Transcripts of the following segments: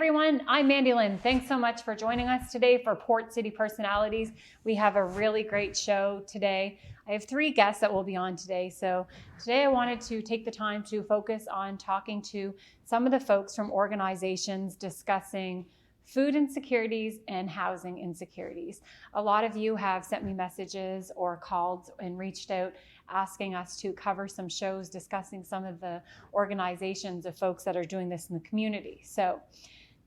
everyone, I'm Mandy-Lynn. Thanks so much for joining us today for Port City Personalities. We have a really great show today. I have 3 guests that will be on today. So today I wanted to take the time to focus on talking to some of the folks from organizations discussing food insecurities and housing insecurities. A lot of you have sent me messages or called and reached out asking us to cover some shows discussing some of the organizations of folks that are doing this in the community. So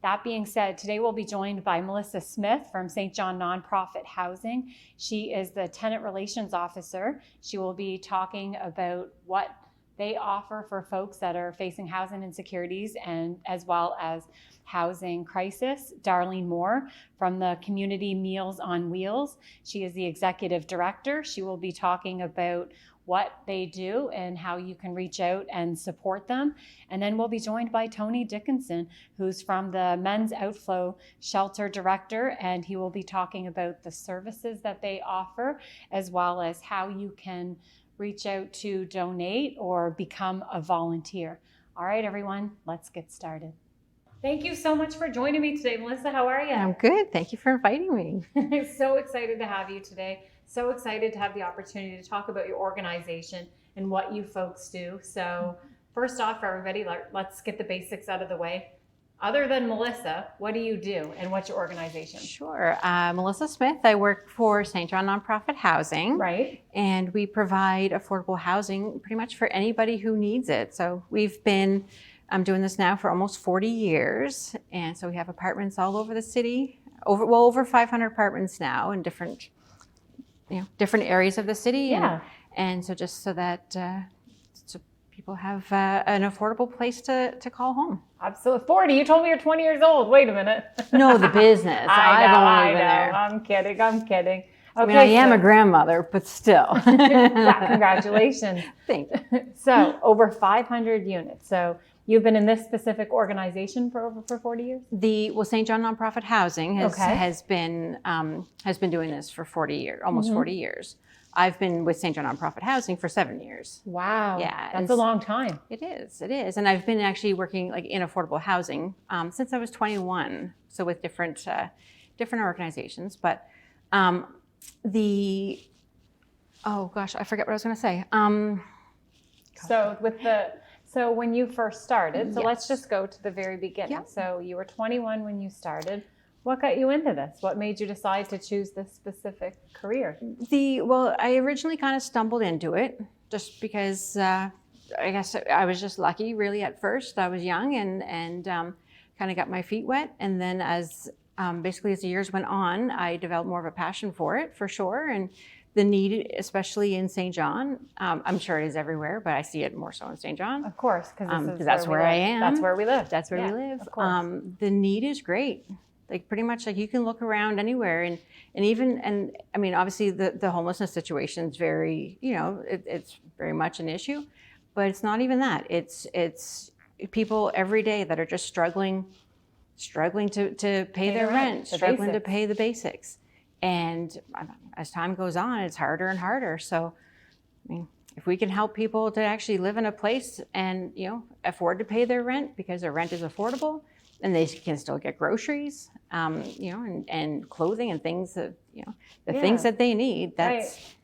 that being said, today we'll be joined by Melissa Smith from St. John Nonprofit Housing. She is the Tenant Relations Officer. She will be talking about what they offer for folks that are facing housing insecurities and as well as housing crisis. Darlene Moore from the Community Meals on Wheels. She is the Executive Director. She will be talking about what they do and how you can reach out and support them. And then we'll be joined by Tony Dickinson, who's from the Men's Outflow Shelter Director, and he will be talking about the services that they offer, as well as how you can reach out to donate or become a volunteer. All right, everyone, let's get started. Thank you so much for joining me today. Melissa, how are you? I'm good. Thank you for inviting me. I'm so excited to have you today. So excited to have the opportunity to talk about your organization and what you folks do. So first off, for everybody, let's get the basics out of the way. Other than Melissa, what do you do and what's your organization? Sure. Melissa Smith. I work for St. John Nonprofit Housing. Right. And we provide affordable housing pretty much for anybody who needs it. So we've been doing this now for almost 40 years. And so we have apartments all over the city, over 500 apartments now in different areas of the city. Yeah. And so just so that so people have an affordable place to call home. Absolutely. 40. You told me you're 20 years old. Wait a minute. No, the business. I know. Been there. I'm kidding. Okay, I mean, I am a grandmother, but still. Congratulations. Thank you. So over 500 units. So you've been in this specific organization for 40 years? St. John Nonprofit Housing has been doing this for 40 years, almost 40 years. I've been with St. John Nonprofit Housing for 7 years. Wow. Yeah. That's a long time. It is. And I've been actually working in affordable housing since I was 21. So with different organizations. But oh gosh, I forget what I was going to say. So when you first started, so Yes. let's just go to the very beginning. Yeah. So you were 21 when you started. What got you into this? What made you decide to choose this specific career? I originally kind of stumbled into it just because I guess I was just lucky really at first. I was young and kind of got my feet wet. And then as the years went on, I developed more of a passion for it, for sure. And the need, especially in St. John, I'm sure it is everywhere, but I see it more so in St. John. Of course, because that's where I am. That's where we live. That's where we live. Of course. The need is great. Pretty much you can look around anywhere and I mean, obviously the homelessness situation is very, it's very much an issue, but it's not even that. It's people every day that are just struggling to pay their rent, struggling to pay the basics. And as time goes on, it's harder and harder. So, I mean, if we can help people to actually live in a place and, afford to pay their rent because their rent is affordable and they can still get groceries, and clothing and things that, things that they need, that's, right.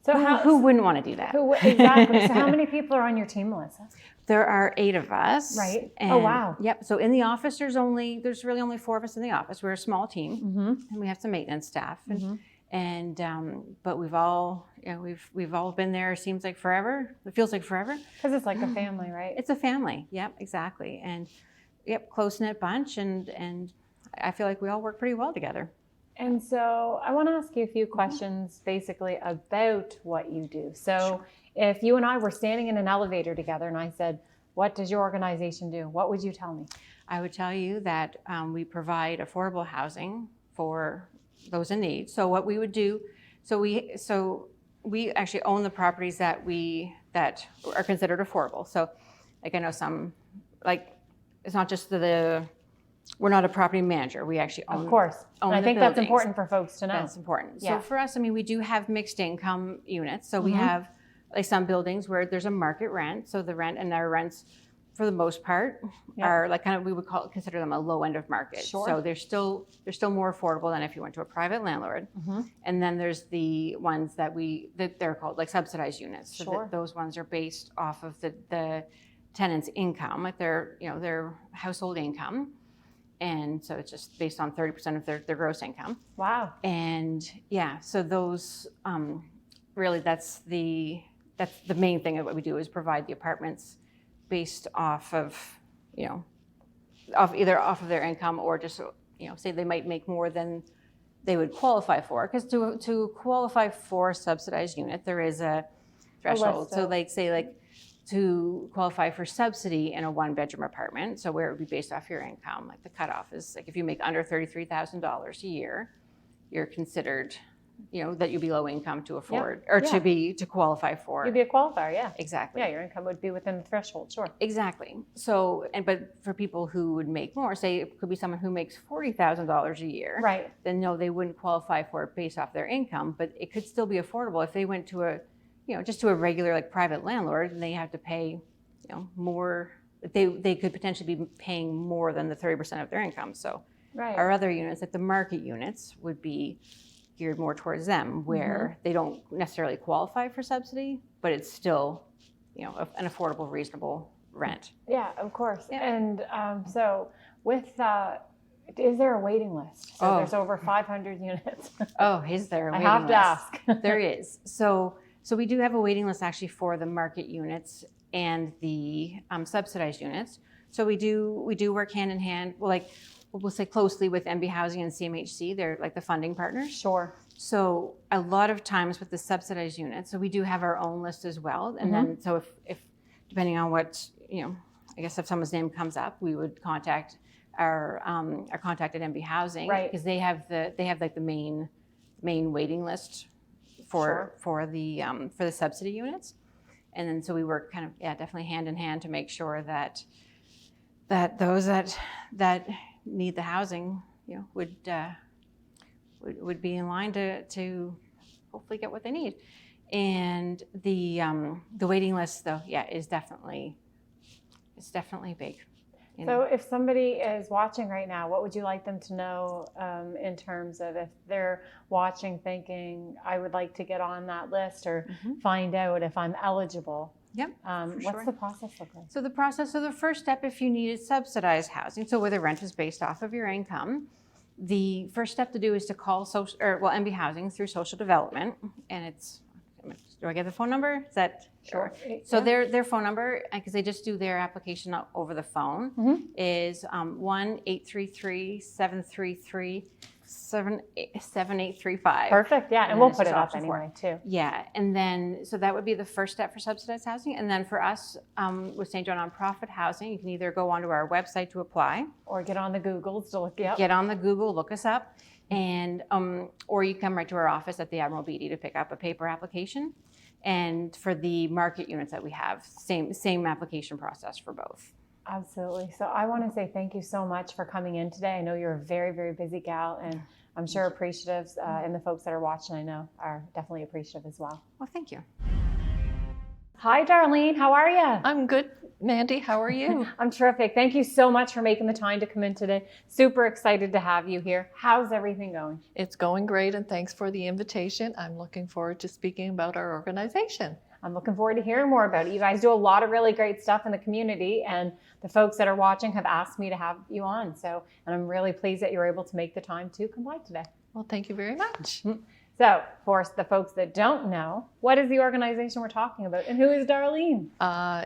So who wouldn't want to do that? Exactly. So how many people are on your team, Melissa? There are 8 of us. Right. And, oh, wow. Yep. So in the office, there's really only 4 of us in the office. We're a small team, and we have some maintenance staff. But we've all, we've all been there. Seems like forever. It feels like forever. Because it's like a family, right? It's a family. Yep. Exactly. And close knit bunch, and I feel like we all work pretty well together. And so I want to ask you a few questions basically about what you do. So Sure. If you and I were standing in an elevator together and I said, what does your organization do? What would you tell me? I would tell you that we provide affordable housing for those in need. So what we would do, we actually own the properties that are considered affordable. So I know some, it's not just we're not a property manager. We actually own. Of course. Own and I think buildings. that's important for folks to know. That's important. Yeah. So for us, we do have mixed income units. So we have some buildings where there's a market rent. So the rent and our rents for the most part, Yeah. are like kind of, we would consider them a low end of market. Sure. So they're still more affordable than if you went to a private landlord. And then there's the ones that they're called like subsidized units. So Sure. those ones are based off of the tenant's income, like their household income. And so it's just based on 30% of their gross income. Wow. And yeah, so those really that's the main thing of what we do is provide the apartments based off of, either off of their income or just, say they might make more than they would qualify for. Because to qualify for a subsidized unit, there is a threshold. So like say like to qualify for subsidy in a 1-bedroom apartment, so where it would be based off your income, like the cutoff is like if you make under $33,000 a year, you're considered, that you'd be low income to afford or to qualify for. You'd be a qualifier, yeah. Exactly. Yeah, your income would be within the threshold, sure. Exactly. So, but for people who would make more, say it could be someone who makes $40,000 a year, right? Then no, they wouldn't qualify for it based off their income, but it could still be affordable if they went to a, just to a regular like private landlord, and they have to pay, more. They could potentially be paying more than the 30% of their income. So, right. Our other units, like the market units, would be geared more towards them, where they don't necessarily qualify for subsidy, but it's still, an affordable, reasonable rent. Yeah, of course. Yeah. And so with is there a waiting list? So there's over 500 units. Oh, is there a waiting list? I have list? to ask. There is. So we do have a waiting list actually for the market units and the subsidized units. So we do work hand in hand. We'll say closely with MB Housing and CMHC. They're like the funding partners. Sure. So a lot of times with the subsidized units, so we do have our own list as well. And then so if depending on what, I guess if someone's name comes up, we would contact our contact at MB Housing, right? Because they have like the main waiting list for the subsidy units. And then so we work kind of definitely hand in hand to make sure that those that need the housing, would be in line to hopefully get what they need. And the waiting list though, is definitely big. So if somebody is watching right now, what would you like them to know in terms of if they're watching thinking, I would like to get on that list or find out if I'm eligible? Yep. What's the process look like? So the first step, if you needed subsidized housing, so where the rent is based off of your income, the first step to do is to call MB Housing through social development, and it's, do I get the phone number? Is that sure? So their phone number, because they just do their application over the phone, is 1-833-733-7835. Perfect. Yeah, and we'll put it up anyway too. Yeah, and then so that would be the first step for subsidized housing, and then for us with St. John Nonprofit Housing, you can either go onto our website to apply, or get on the Googles to look up. Get on the Google, look us up, and or you come right to our office at the Admiral Beatty to pick up a paper application. And for the market units that we have, same application process for both. Absolutely. So I want to say thank you so much for coming in today. I know you're a very, very busy gal, and I'm sure appreciative, and the folks that are watching, I know, are definitely appreciative as well. Well, thank you. Hi, Darlene. How are you? I'm good, Mandy. How are you? I'm terrific. Thank you so much for making the time to come in today. Super excited to have you here. How's everything going? It's going great, and thanks for the invitation. I'm looking forward to speaking about our organization. I'm looking forward to hearing more about it. You guys do a lot of really great stuff in the community, and the folks that are watching have asked me to have you on. And I'm really pleased that you're able to make the time to come by today. Well, thank you very much. So for the folks that don't know, what is the organization we're talking about, and who is Darlene?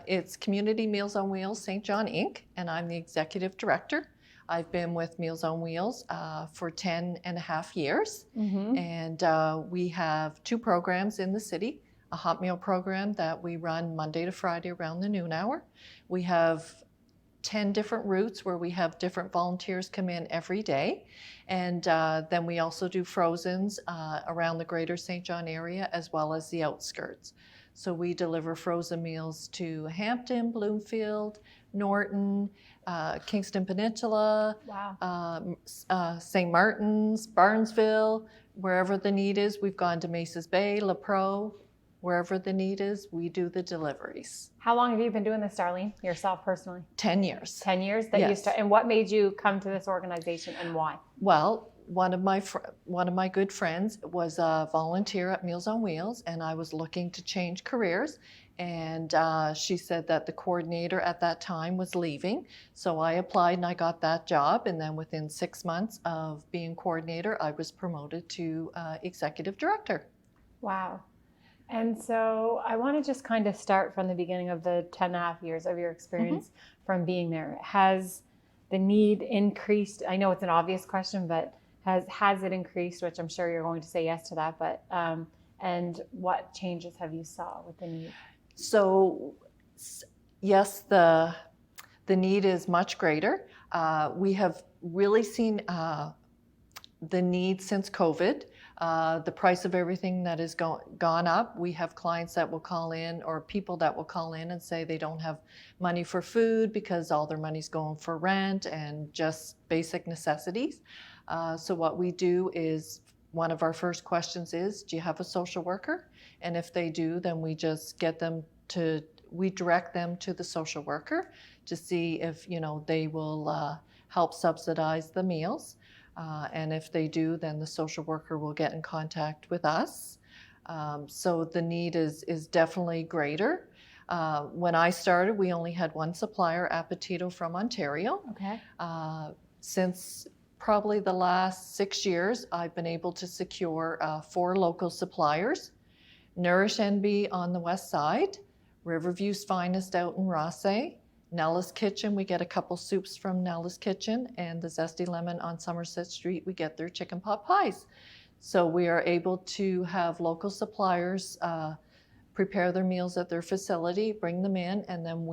It's Community Meals on Wheels St. John, Inc., and I'm the executive director. I've been with Meals on Wheels for 10 and a half years, and we have 2 programs in the city. A hot meal program that we run Monday to Friday around the noon hour. We have 10 different routes where we have different volunteers come in every day. And then we also do frozens around the greater St. John area as well as the outskirts. So we deliver frozen meals to Hampton, Bloomfield, Norton, Kingston Peninsula, St. Martin's, Barnesville, wherever the need is. We've gone to Maces Bay, La Pro, wherever the need is, we do the deliveries. How long have you been doing this, Darlene, yourself personally? 10 years. 10 years that you Yes. started. And what made you come to this organization and why? Well, one of my good friends was a volunteer at Meals on Wheels, and I was looking to change careers. And she said that the coordinator at that time was leaving. So I applied and I got that job. And then within 6 months of being coordinator, I was promoted to executive director. Wow. And so I want to just kind of start from the beginning of the 10 and a half years of your experience from being there. Has the need increased? I know it's an obvious question, but has it increased, which I'm sure you're going to say yes to that, but and what changes have you saw with the need? So yes, the need is much greater. We have really seen the need since COVID. The price of everything that has gone up. We have clients that will call in, or people that will call in and say they don't have money for food because all their money's going for rent and just basic necessities. So what we do is, one of our first questions is, do you have a social worker? And if they do, then we just we direct them to the social worker to see if, they will help subsidize the meals. And if they do, then the social worker will get in contact with us. So the need is definitely greater. When I started, we only had one supplier, Appetito from Ontario. Okay. Since probably the last 6 years, I've been able to secure 4 local suppliers. Nourish NB on the west side, Riverview's Finest out in Rothesay, Nella's Kitchen, we get a couple soups from Nella's Kitchen, and the Zesty Lemon on Somerset Street, we get their chicken pot pies. So we are able to have local suppliers prepare their meals at their facility, bring them in, and then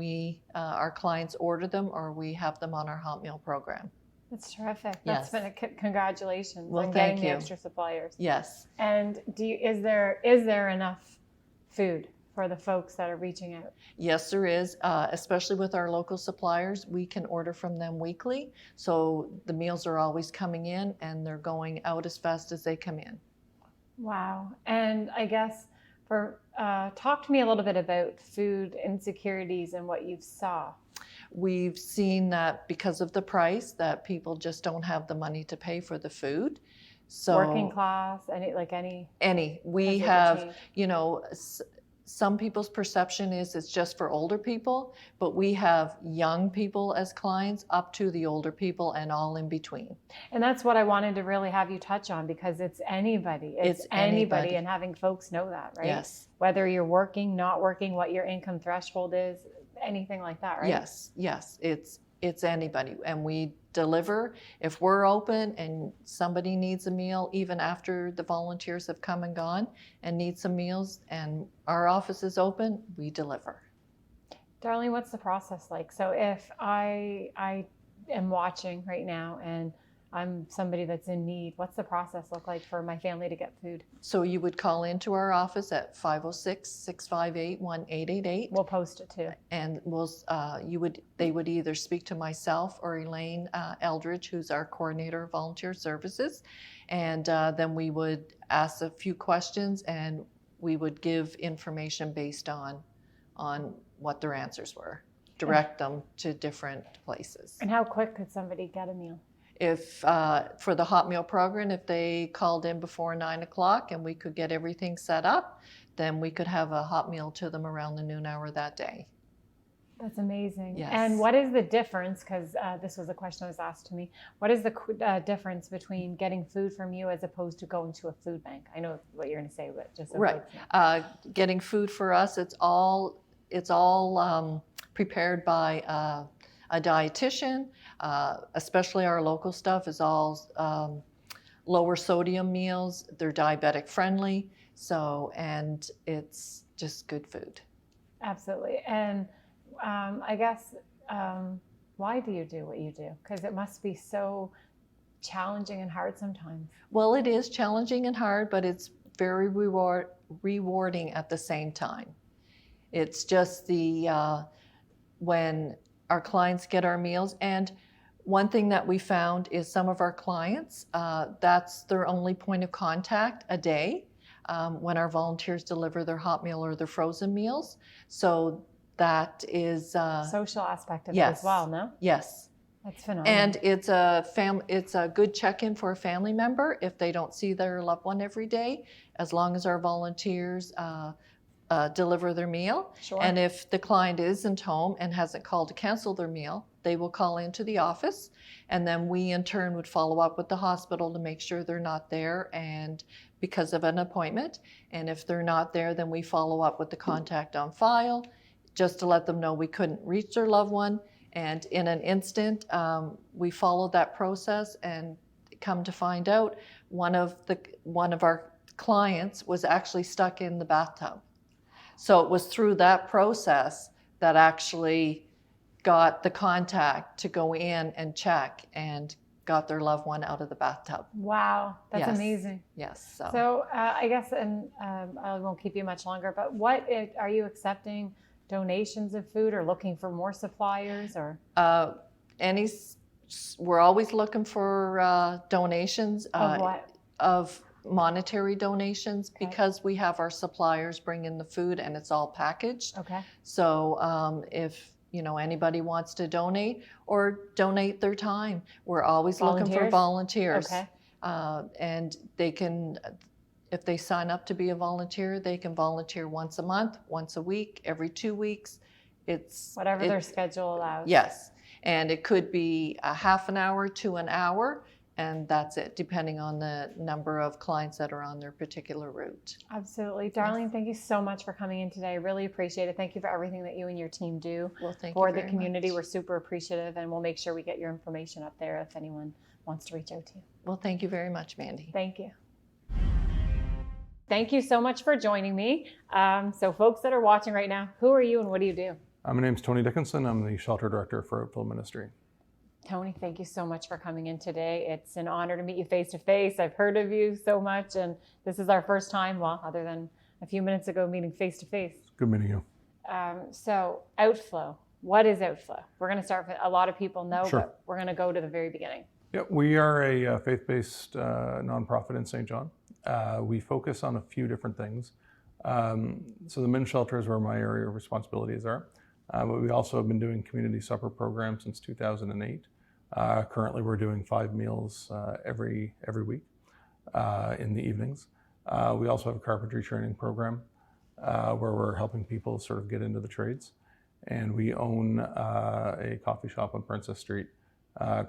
our clients order them, or we have them on our hot meal program. That's terrific. Yes. That's been congratulations Well, on thank getting the you. extra suppliers. Yes. And is there enough food for the folks that are reaching out? Yes, there is, especially with our local suppliers. We can order from them weekly, so the meals are always coming in and they're going out as fast as they come in. Wow. And I guess talk to me a little bit about food insecurities and what you saw. We've seen that because of the price, that people just don't have the money to pay for the food. So Working class, we have, some people's perception is it's just for older people, but we have young people as clients up to the older people and all in between. And that's what I wanted to really have you touch on, because it's anybody. It's anybody, and having folks know that, right? Yes. Whether you're working, not working, what your income threshold is, anything like that, right? Yes, it's anybody, and we deliver. If we're open and somebody needs a meal, even after the volunteers have come and gone and need some meals and our office is open, we deliver. Darlene, what's the process like? So if I am watching right now and I'm somebody that's in need, what's the process look like for my family to get food? So you would call into our office at 506-658-1888. We'll post it too. And they would either speak to myself or Elaine Eldridge, who's our coordinator of volunteer services. And then we would ask a few questions and we would give information based on what their answers were, direct them to different places. And how quick could somebody get a meal? If for the hot meal program, if they called in before 9 o'clock and we could get everything set up, then we could have a hot meal to them around the noon hour that day. That's amazing. Yes. And what is the difference, because this was a question that was asked to me, what is the difference between getting food from you as opposed to going to a food bank? I know what you're going to say, but just so right. Getting food for us, it's all prepared by a dietitian. Especially our local stuff is all lower sodium meals. They're diabetic friendly, and it's just good food. Absolutely. And I guess why do you do what you do? Because it must be so challenging and hard sometimes. Well, it is challenging and hard, but it's very rewarding at the same time. It's just when our clients get our meals. And one thing that we found is some of our clients, that's their only point of contact a day. when our volunteers deliver their hot meal or their frozen meals. So that is Social aspect of it yes, as well, no? yes. That's phenomenal. And it's a good check-in for a family member if they don't see their loved one every day, as long as our volunteers deliver their meal. Sure. And if the client isn't home and hasn't called to cancel their meal, they will call into the office, and then we in turn would follow up with the hospital to make sure they're not there and because of an appointment. And if they're not there, then we follow up with the contact on file just to let them know we couldn't reach their loved one. And in an instant, we followed that process and come to find out one of our clients was actually stuck in the bathtub. So it was through that process that actually got the contact to go in and check and got their loved one out of the bathtub. Wow, that's Yes. amazing. Yes. So I guess, and I won't keep you much longer, but are you accepting donations of food or looking for more suppliers or? We're always looking for donations. Of what? Of monetary donations, Okay. because we have our suppliers bring in the food and it's all packaged. Okay. So if anybody wants to donate or donate their time, we're always looking for volunteers. Okay. And they can, if they sign up to be a volunteer, they can volunteer once a month, once a week, every 2 weeks. Whatever their schedule allows. Yes. And it could be a half an hour to an hour, and that's it, depending on the number of clients that are on their particular route. Absolutely. Darlene, thank you so much for coming in today. I really appreciate it. Thank you for everything that you and your team do for the community. We're super appreciative, and we'll make sure we get your information up there if anyone wants to reach out to you. Well, thank you very much, Mandy. Thank you. Thank you so much for joining me. So folks that are watching right now, who are you and what do you do? My name's Tony Dickinson. I'm the shelter director for Outflow Ministry. Tony, thank you so much for coming in today. It's an honor to meet you face to face. I've heard of you so much, and this is our first time, well, other than a few minutes ago, meeting face to face. Good meeting you. So Outflow, what is Outflow? We're going to start with, a lot of people know, Sure. but we're going to go to the very beginning. Yeah, we are a faith-based nonprofit in St. John. We focus on a few different things. So the men's shelter is where my area of responsibilities are. But we also have been doing community supper programs since 2008. Currently, we're doing 5 meals every week in the evenings. We also have a carpentry training program where we're helping people sort of get into the trades. And we own a coffee shop on Princess Street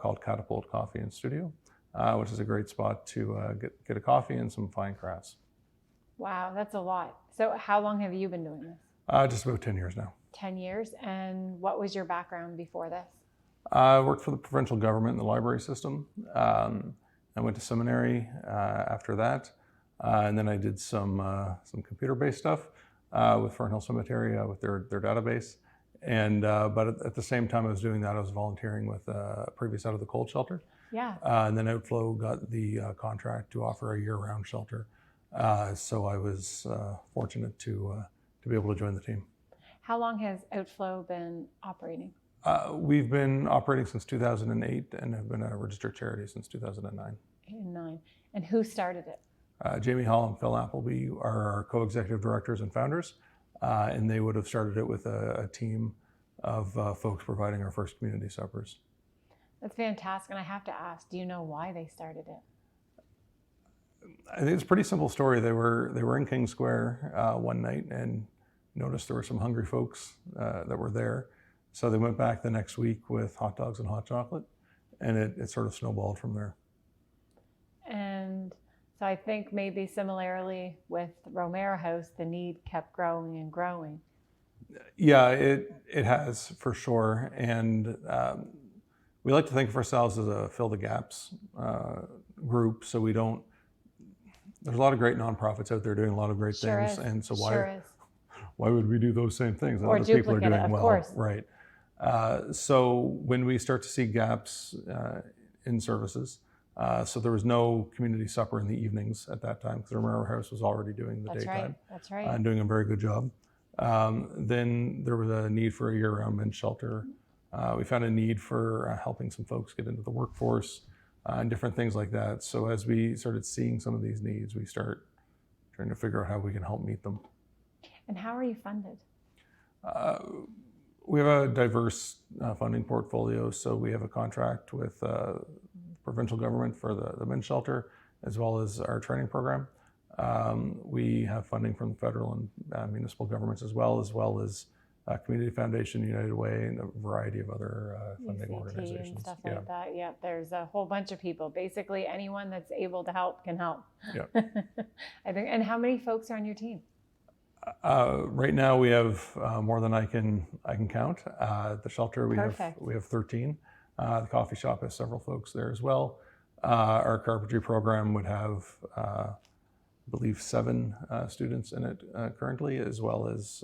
called Catapult Coffee and Studio, which is a great spot to get a coffee and some fine crafts. Wow, that's a lot. So how long have you been doing this? Just about 10 years now. 10 years. And what was your background before this? I worked for the provincial government in the library system. I went to seminary after that. And then I did some computer-based stuff with Fernhill Cemetery with their database. And but at the same time I was doing that, I was volunteering with a previous out of the cold shelter. Yeah. And then Outflow got the contract to offer a year-round shelter. So I was fortunate to be able to join the team. How long has Outflow been operating? We've been operating since 2008 and have been a registered charity since 2009. 8 and 9. And who started it? Jamie Hall and Phil Appleby are our co-executive directors and founders, and they would have started it with a team of folks providing our first community suppers. That's fantastic. And I have to ask, do you know why they started it? I think it's a pretty simple story. They were in King Square one night and noticed there were some hungry folks that were there. So they went back the next week with hot dogs and hot chocolate, and it sort of snowballed from there. And so I think maybe similarly with Romero House, the need kept growing and growing. Yeah, it has for sure. And we like to think of ourselves as a fill the gaps group. So we don't, there's a lot of great nonprofits out there doing a lot of great Sure things. is. And so Sure is. why would we do those same things that Or other people are duplicate it, doing of well? course. Right. So when we start to see gaps in services, so there was no community supper in the evenings at that time because the Romero House was already doing the daytime. That's right. And doing a very good job. Then there was a need for a year-round men's shelter. We found a need for helping some folks get into the workforce and different things like that. So as we started seeing some of these needs, we start trying to figure out how we can help meet them. And how are you funded? We have a diverse funding portfolio, so we have a contract with provincial government for the men's shelter, as well as our training program. We have funding from the federal and municipal governments as well as Community Foundation, United Way, and a variety of other funding UCT organizations. and stuff like that. Yeah, there's a whole bunch of people. Basically, anyone that's able to help can help. Yeah. I think. And how many folks are on your team? Right now, we have more than I can count. At the shelter, we Perfect. have 13. The coffee shop has several folks there as well. Our carpentry program would have, I believe, 7 students in it currently, as well as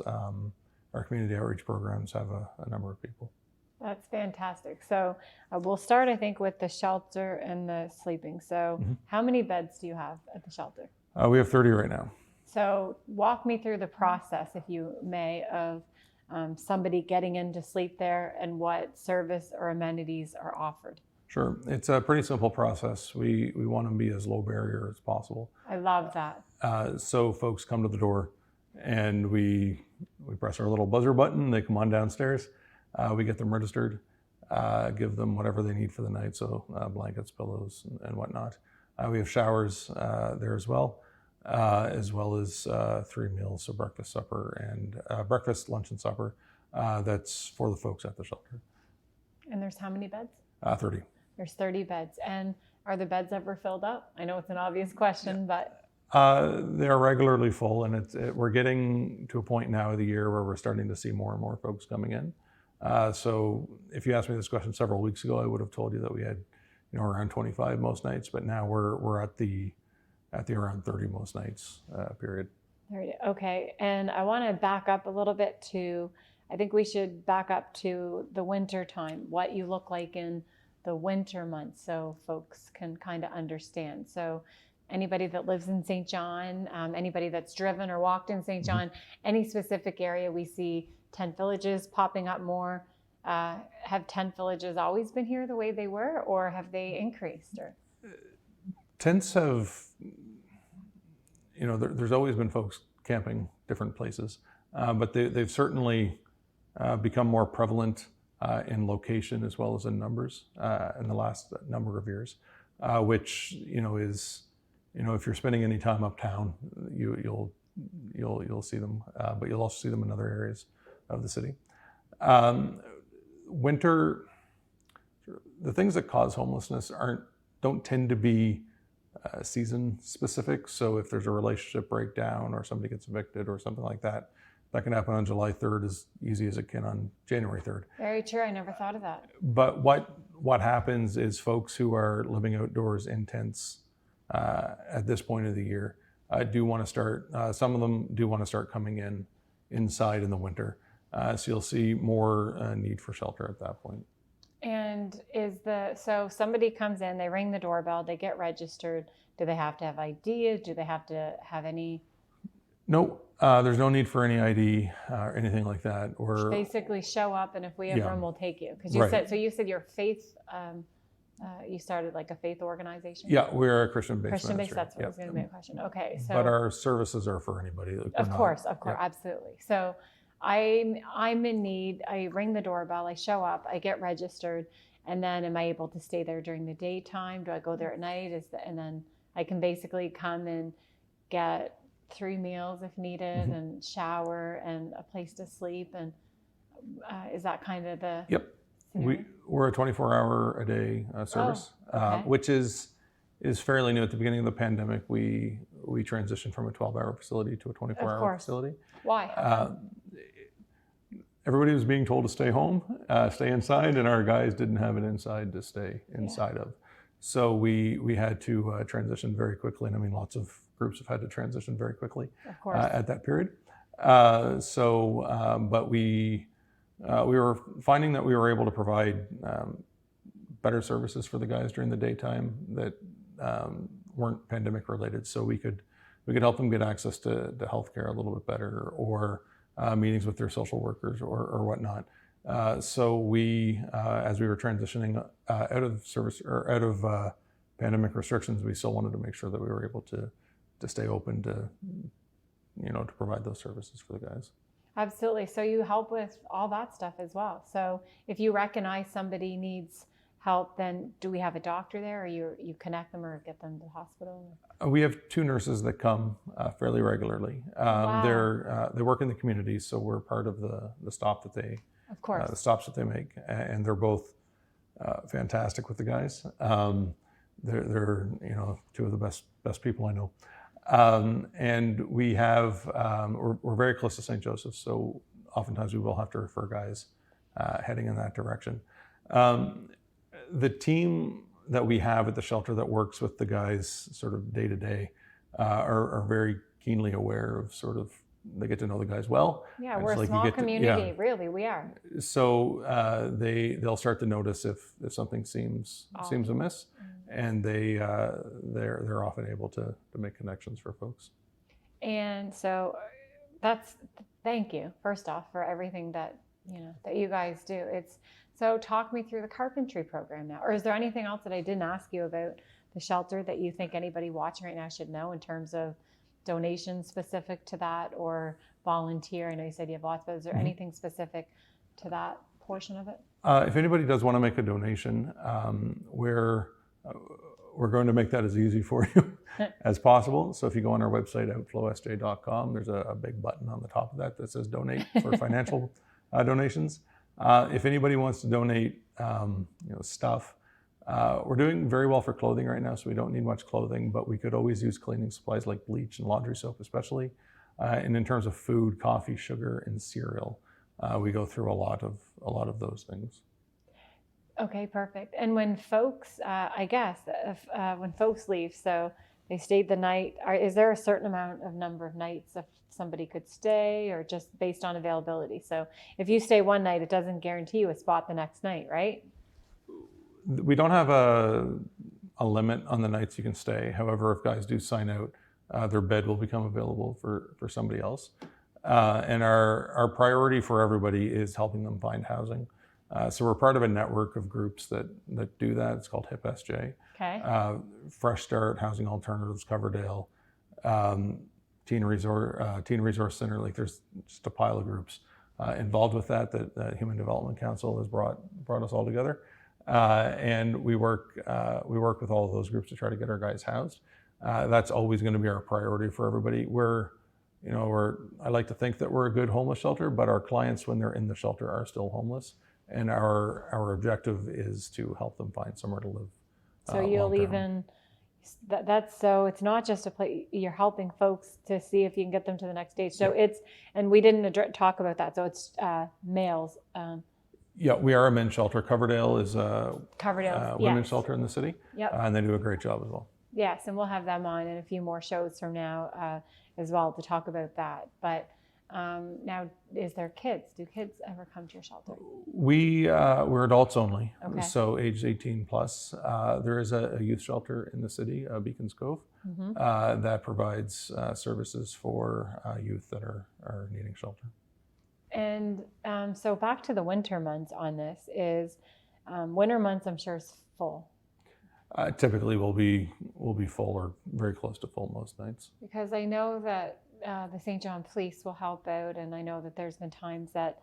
our community outreach programs have a number of people. That's fantastic. So we'll start, I think, with the shelter and the sleeping. So how many beds do you have at the shelter? We have 30 right now. So walk me through the process, if you may, of somebody getting in to sleep there and what service or amenities are offered. Sure. It's a pretty simple process. We want to be as low barrier as possible. I love that. So folks come to the door and we press our little buzzer button. They come on downstairs. We get them registered, give them whatever they need for the night. So blankets, pillows, and whatnot. We have showers there as well as 3 meals, so breakfast, supper, and breakfast, lunch, and supper. That's for the folks at the shelter. And there's how many beds? 30. There's 30 beds. And are the beds ever filled up? I know it's an obvious question, but... They are regularly full, and we're getting to a point now of the year where we're starting to see more and more folks coming in. So if you asked me this question several weeks ago, I would have told you that we had, around 25 most nights, but now we're at the around 30 most nights period. Okay, and I want to back up a little bit I think we should back up to the winter time, what you look like in the winter months, so folks can kind of understand. So anybody that lives in St. John, anybody that's driven or walked in St. John, any specific area we see tent villages popping up more. Have tent villages always been here the way they were, or have they increased? Or tents have, there's always been folks camping different places, but they've certainly become more prevalent in location as well as in numbers in the last number of years, which is, if you're spending any time uptown, you'll see them, but you'll also see them in other areas of the city. Winter, the things that cause homelessness don't tend to be season specific. So if there's a relationship breakdown or somebody gets evicted or something like that, that can happen on July 3rd as easy as it can on January 3rd. Very true. I never thought of that. But what happens is folks who are living outdoors in tents at this point of the year do want to start, some of them do want to start coming inside in the winter. So you'll see more need for shelter at that point. And so somebody comes in, they ring the doorbell, they get registered. Do they have to have ID? Do they have to have any? No, there's no need for any ID or anything like that. Or basically show up, and if we have room, we'll take you. Because you said your faith, you started like a faith organization? Yeah, we're a Christian-based Christian-based, ministry. that's what was going to be a question. Okay, so. But our services are for anybody. Of course, absolutely. So I'm in need. I ring the doorbell, I show up, I get registered, and then am I able to stay there during the daytime? Do I go there at night? And then I can basically come and get 3 meals if needed, and shower and a place to sleep. And is that kind of the? Yep. We're a 24-hour-a-day service, which is fairly new. At the beginning of the pandemic, we transitioned from a 12-hour facility to a 24-hour facility. Why? Everybody was being told to stay home, stay inside, and our guys didn't have an inside to stay inside of. So we had to transition very quickly. And I mean, lots of groups have had to transition very quickly at that period. But we were finding that we were able to provide better services for the guys during the daytime that weren't pandemic related. So we could help them get access to healthcare a little bit better, or meetings with their social workers or whatnot. So we, as we were transitioning out of service or out of pandemic restrictions, we still wanted to make sure that we were able to stay open to, to provide those services for the guys. Absolutely. So you help with all that stuff as well. So if you recognize somebody needs help, then do we have a doctor there, or you connect them or get them to the hospital? We have 2 nurses that come fairly regularly. Wow. They work in the community, so we're part of the stop that they, Of course. the stops that they make, and they're both fantastic with the guys. They're 2 of the best people I know. And we have we're very close to St. Joseph's, so oftentimes we will have to refer guys heading in that direction. The team that we have at the shelter that works with the guys sort of day to day are very keenly aware of sort of, they get to know the guys well. Yeah, And we're it's a like you small get to- community, yeah. really, we are. So they'll start to notice if something seems amiss, and they're often able to make connections for folks. And so thank you, first off, for everything that you guys do. So talk me through the carpentry program now. Or is there anything else that I didn't ask you about the shelter that you think anybody watching right now should know in terms of donations specific to that, or volunteer? I know you said you have lots, but is there anything specific to that portion of it? If anybody does want to make a donation, we're going to make that as easy for you as possible. So if you go on our website, outflowsj.com, there's a big button on the top of that says donate for financial donations. If anybody wants to donate stuff, we're doing very well for clothing right now, so we don't need much clothing, but we could always use cleaning supplies like bleach and laundry soap especially. And in terms of food, coffee, sugar, and cereal, we go through a lot of those things. Okay, perfect. And when folks, when folks leave, so they stayed the night, is there a certain number of nights if somebody could stay, or just based on availability? So if you stay one night, it doesn't guarantee you a spot the next night, right? We don't have a limit on the nights you can stay. However, if guys do sign out, their bed will become available for somebody else. And our priority for everybody is helping them find housing. So we're part of a network of groups that do that. It's called HIP-SJ. Okay. Fresh Start, Housing Alternatives, Coverdale, Teen Resource Center. Like, there's just a pile of groups involved with that Human Development Council has brought us all together. And we work with all of those groups to try to get our guys housed. That's always going to be our priority for everybody. I like to think that we're a good homeless shelter, but our clients, when they're in the shelter, are still homeless. And our objective is to help them find somewhere to live. So you'll long-term. even, so it's not just a place, you're helping folks to see if you can get them to the next stage. So and we didn't talk about that. So it's males. Yeah, we are a men's shelter. Coverdale is a women's shelter in the city. Yep. And they do a great job as well. Yes, and we'll have them on in a few more shows from now as well to talk about that. But now, is there kids? Do kids ever come to your shelter? We're adults only, Okay. so age 18 plus. There is a youth shelter in the city, Beacons Cove, that provides services for youth that are needing shelter. And so back to the winter months on this is winter months, I'm sure, is full. Typically, we'll be full or very close to full most nights. Because I know that the St. John Police will help out, and I know that there's been times that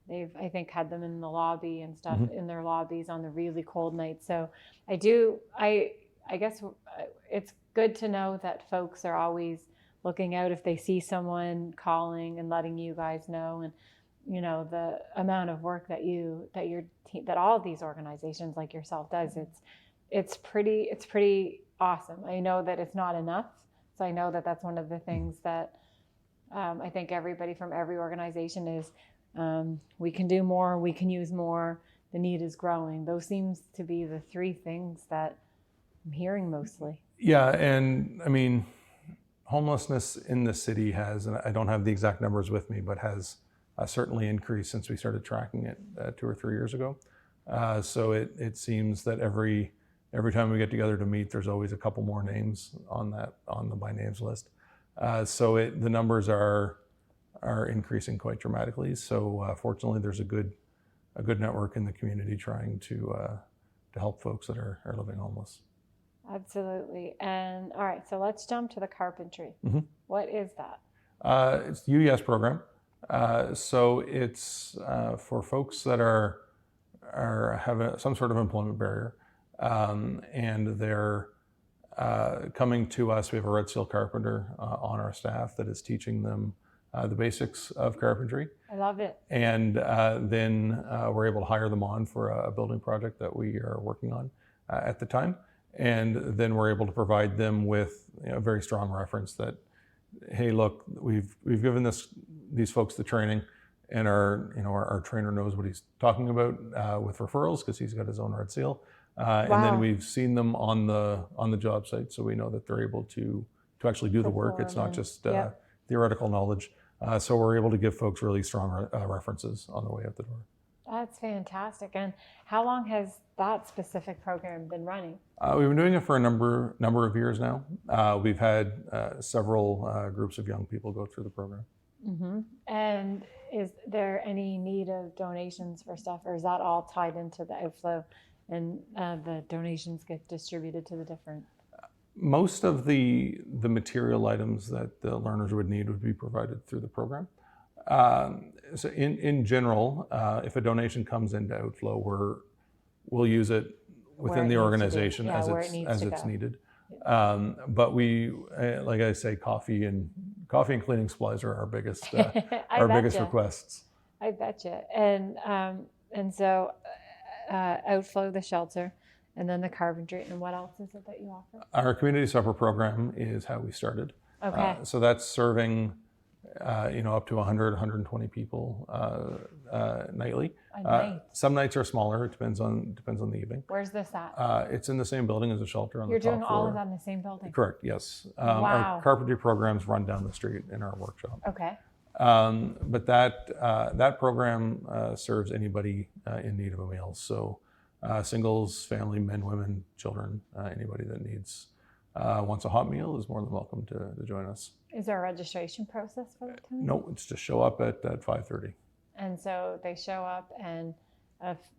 they've, I think, had them in the lobby and stuff in their lobbies on the really cold nights. So I guess it's good to know that folks are always looking out if they see someone calling and letting you guys know, and the amount of work that all of these organizations like yourself does. It's pretty awesome. I know that it's not enough, so I know that that's one of the things that I think everybody from every organization is. We can do more. We can use more. The need is growing. Those seems to be the 3 things that I'm hearing mostly. Yeah, and I mean, homelessness in the city has, and I don't have the exact numbers with me, but has certainly increased since we started tracking it 2 or 3 years ago. So it seems that every time we get together to meet, there's always a couple more names on the by names list. So the numbers are increasing quite dramatically. So fortunately, there's a good network in the community trying to help folks that are living homeless. Absolutely. And all right, so let's jump to the carpentry. Mhm. What is that? It's the UES program. So it's for folks that have some sort of employment barrier, and they're coming to us. We have a Red Seal carpenter on our staff that is teaching them the basics of carpentry, I love it. and then we're able to hire them on for a building project that we are working on at the time, and then we're able to provide them with a very strong reference that, hey, look, we've given these folks the training, and our trainer knows what he's talking about with referrals because he's got his own Red Seal, and Wow. then we've seen them on the job site, so we know that they're able to actually do the work. It's not just Yep. theoretical knowledge. So we're able to give folks really strong references on the way out the door. That's fantastic. And how long has that specific program been running? We've been doing it for a number of years now. We've had several groups of young people go through the program. Mm-hmm. And is there any need of donations for stuff, or is that all tied into the outflow and the donations get distributed to the different? Most of the material items that the learners would need would be provided through the program. So in general, if a donation comes into Outflow, we'll use it within the organization as it's needed. But we, like I say, coffee and cleaning supplies are our biggest requests. I betcha. And so Outflow, the shelter, and then the carpentry, and what else is it that you offer? Our community supper program is how we started. Okay. So that's serving up to 100, 120 people nightly. A night. Some nights are smaller. It depends on the evening. Where's this at? It's in the same building as a shelter on You're the top doing floor. all of that in the same building? Correct, yes. Wow. Our carpentry programs run down the street in our workshop. Okay. But that program serves anybody in need of a meal. So singles, family, men, women, children, anybody that wants a hot meal is more than welcome to join us. Is there a registration process for it, Tony? No, it's just show up at 5:30. And so they show up, and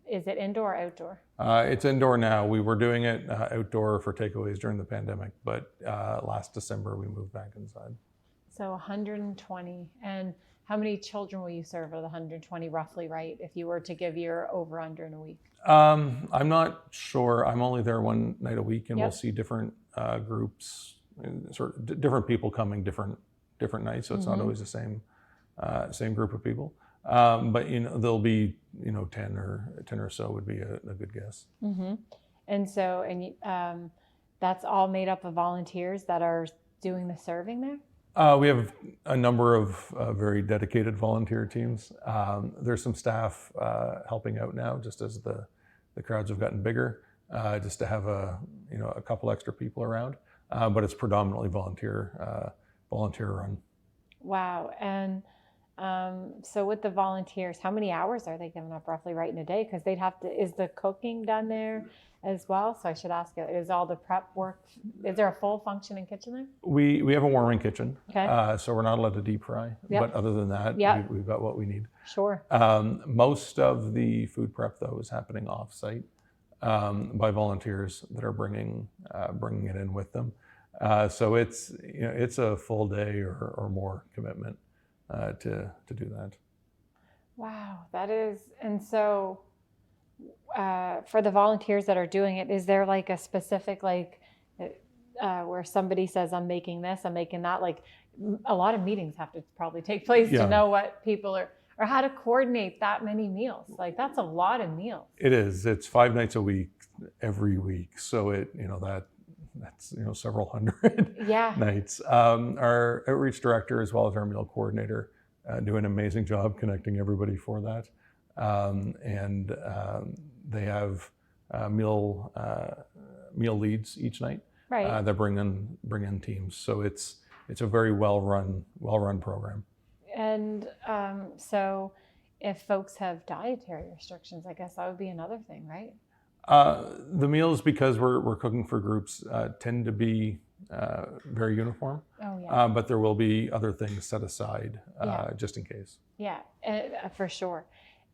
is it indoor or outdoor? It's indoor now. We were doing it outdoor for takeaways during the pandemic, but last December we moved back inside. So 120. And how many children will you serve of the 120 roughly, right? If you were to give your over-under in a week? I'm not sure. I'm only there one night a week, and Yep. we'll see different groups, sort of different people coming different nights. So it's not always the same group of people. But there'll be 10 or so would be a good guess. Mm-hmm. And so that's all made up of volunteers that are doing the serving there? We have a number of very dedicated volunteer teams. There's some staff helping out now, just as the crowds have gotten bigger, just to have a couple extra people around. But it's predominantly volunteer run. Wow. And so with the volunteers, how many hours are they giving up roughly right in a day? Because is the cooking done there as well? So I should ask you, is all the prep work, is there a full functioning kitchen there? We have a warming kitchen, Okay. so we're not allowed to deep fry. Yep. But other than that, Yep. we've got what we need. Sure. Most of the food prep, though, is happening off-site by volunteers that are bringing it in with them. So it's a full day or more commitment to do that. Wow, that is, and so for the volunteers that are doing it, is there like a specific where somebody says, I'm making this, I'm making that? Like a lot of meetings have to probably take place Yeah. to know what people are, or how to coordinate that many meals. Like that's a lot of meals. It is. It's 5 nights a week, every week. So that's several hundred Yeah. nights. Our outreach director, as well as our meal coordinator, do an amazing job connecting everybody for that. And they have meal leads each night. Right. That bring in teams. So it's a very well run program. And so if folks have dietary restrictions, I guess that would be another thing, right? The meals, because we're cooking for groups, tend to be very uniform. Oh, yeah. But there will be other things set aside Yeah. just in case. Yeah, for sure.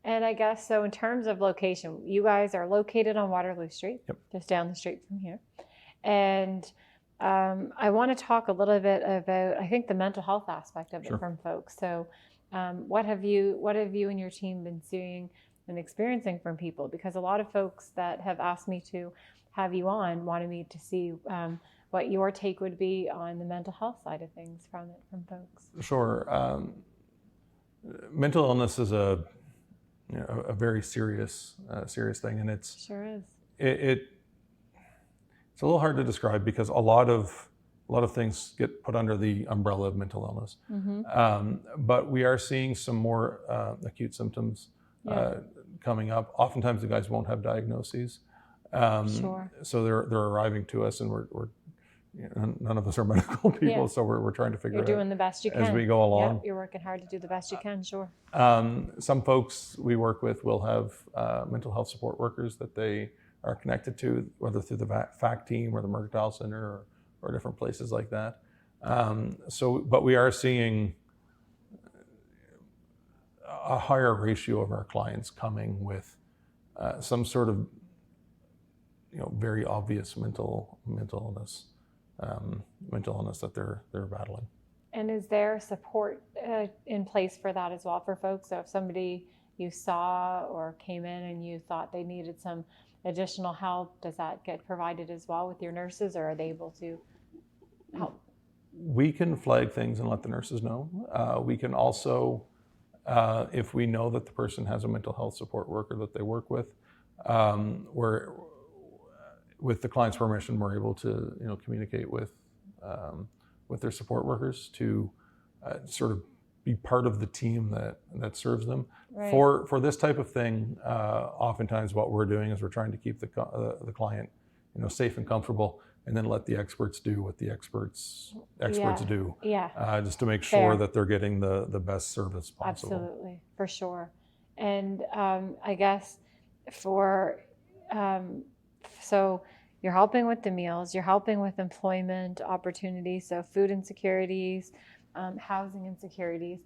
And I guess, so in terms of location, you guys are located on Waterloo Street, Yep. just down the street from here. And I want to talk a little bit about, I think, the mental health aspect of it from folks. So what have you and your team been seeing and experiencing from people? Because a lot of folks that have asked me to have you on wanted me to see what your take would be on the mental health side of things from folks. Sure. Mental illness is a very serious thing, and it's Sure is. It's a little hard to describe because a lot of things get put under the umbrella of mental illness. But we are seeing some more acute symptoms coming up. Oftentimes the guys won't have diagnoses. So they're arriving to us, and we're none of us are medical people, so we're trying to figure You're out doing the best you can as we go along. Yep, you're working hard to do the best you can. Sure. Some folks we work with will have mental health support workers that they are connected to, whether through the FAC team or the Mercantile Center or different places like that. But we are seeing a higher ratio of our clients coming with some sort of very obvious mental illness that they're battling. And is there support in place for that as well for folks? So if somebody you saw or came in and you thought they needed some additional help, does that get provided as well with your nurses, or are they able to help? We can flag things and let the nurses know. We can also, if we know that the person has a mental health support worker that they work with, with the client's permission, we're able to communicate with their support workers to sort of be part of the team that serves them. Right. For this type of thing, oftentimes what we're doing is we're trying to keep the client safe and comfortable, and then let the experts do what the experts do. Just to make sure that they're getting the best service possible. Absolutely, for sure. And I guess so you're helping with the meals, you're helping with employment opportunities, so food insecurities, housing insecurities.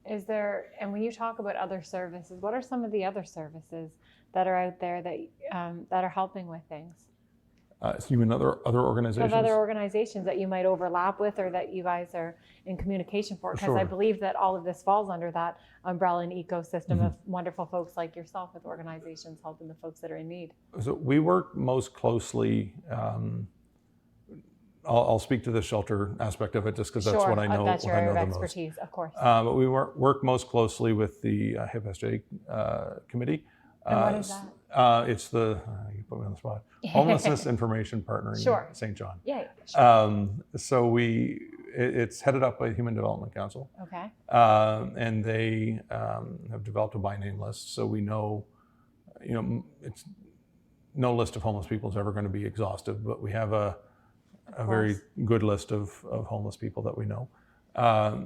And when you talk about other services, what are some of the other services that are out there that are helping with things? So you mean other organizations? Of other organizations that you might overlap with, or that you guys are in communication for? Because I believe that all of this falls under that umbrella and ecosystem of wonderful folks like yourself with organizations helping the folks that are in need. So we work most closely. I'll speak to the shelter aspect of it just because that's what I know. That's your area of expertise, of course. But we work most closely with the HIPSJ committee. And what is that? It's you put me on the spot. Homelessness Information Partnering St. John. Yeah. So it's headed up by the Human Development Council. Okay. And they have developed a by name list, so we know, it's no list of homeless people is ever going to be exhaustive, but we have a very good list of homeless people that we know.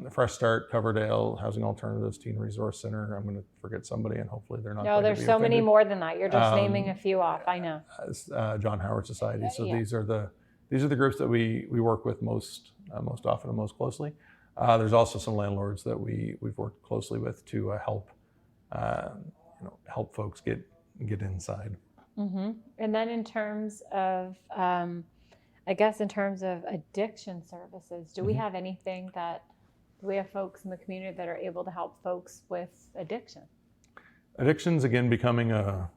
Fresh Start, Coverdale, Housing Alternatives, Teen Resource Center. I'm going to forget somebody, and hopefully they're not. No, there's so many more than that. You're just naming a few off. I know. John Howard Society. So these are the groups that we work with most often and most closely. There's also some landlords that we've worked closely with to help folks get inside. Mm-hmm. And then in terms of addiction services, do we have anything do we have folks in the community that are able to help folks with addiction? Addiction's again becoming a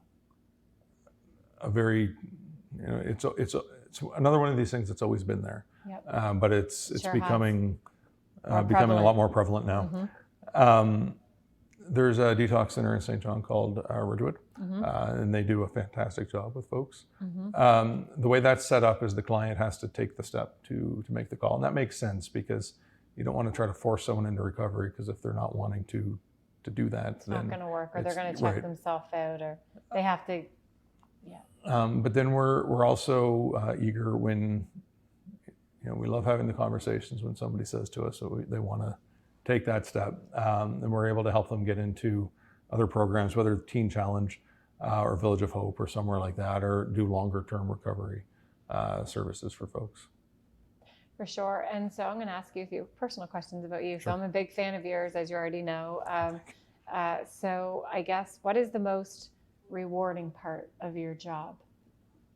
very, it's another one of these things that's always been there. Yep. But it's becoming a lot more prevalent now. Mm-hmm. There's a detox center in St. John called Ridgewood, and they do a fantastic job with folks. Mm-hmm. The way that's set up is the client has to take the step to make the call, and that makes sense because you don't want to try to force someone into recovery, because if they're not wanting to do that, it's not going to work, or they're going to check themselves out, or they have to. Yeah. But then we're also eager when we love having the conversations when somebody says to us that they want to take that step, and we're able to help them get into other programs, whether Teen Challenge or Village of Hope or somewhere like that, or do longer term recovery services for folks. For sure. And so I'm going to ask you a few personal questions about you. Sure. So I'm a big fan of yours, as you already know. So I guess, what is the most rewarding part of your job?